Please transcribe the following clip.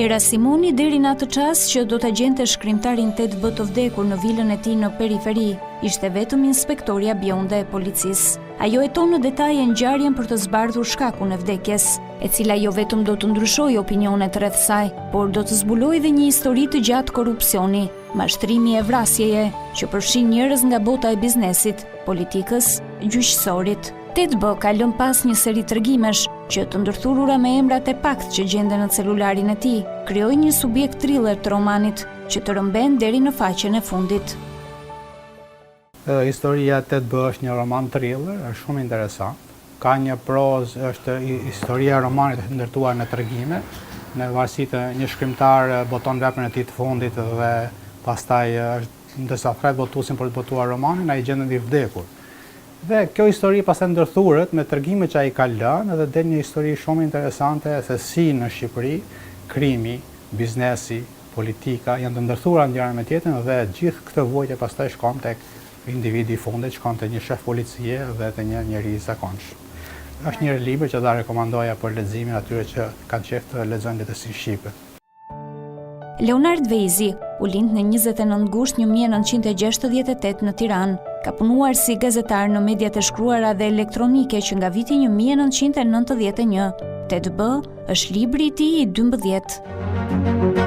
Era Simoni deri në atë çast që do ta gjente shkrimtarin 8B të vdekur në vilën e tij në periferi, ishte vetëm inspektorja bjonde e policisë. Ajo heton në detaje ngjarjen për të zbardhur shkakun e vdekjes, e cila jo vetëm do të ndryshojë opinionet rreth saj, por do të zbulojë dhe një histori të gjatë korrupsioni, mashtrimi e vrasjeje, që përfshin njerëz nga bota e biznesit, politikës, gjyqësorit. 8B ka lënë pas një seri tregimesh që të ndërthurura me emrat e pakt që gjenden në celularin e tij, krijoi një subjekt thriller të romanit që të rëmben deri në faqen e fundit. Historia 8B është një roman thriller, është shumë interesant. Ka një prozë, është historia e romanit është ndërtuar në tregime, në varësi të një shkrimtar boton veprën e tij të fundit dhe pastaj ndërsa thret botuesin për të botuar romanin, ai gjendet i vdekur. Dhe kjo histori pastaj ndërthuret me tregime që ai ka lënë dhe del një histori shumë interesante se si në Shqipëri krimi, biznesi, politika janë të ndërthura njëra me tjetrën dhe gjithë këtë vojtje pastaj shkon tek individi i fundit, shkon te një shef policie dhe te një njerëz i zakonshëm. Është një libër që do rekomandoja për leximin atyre që kanë qejf të lexojnë letërsinë shqipe. Leonard Vejzi u lind në 29 gusht 1968 në Tiranë. Ka punuar si gazetar në mediat e shkruara dhe elektronike që nga viti 1991. 8B është libri i tij i 12.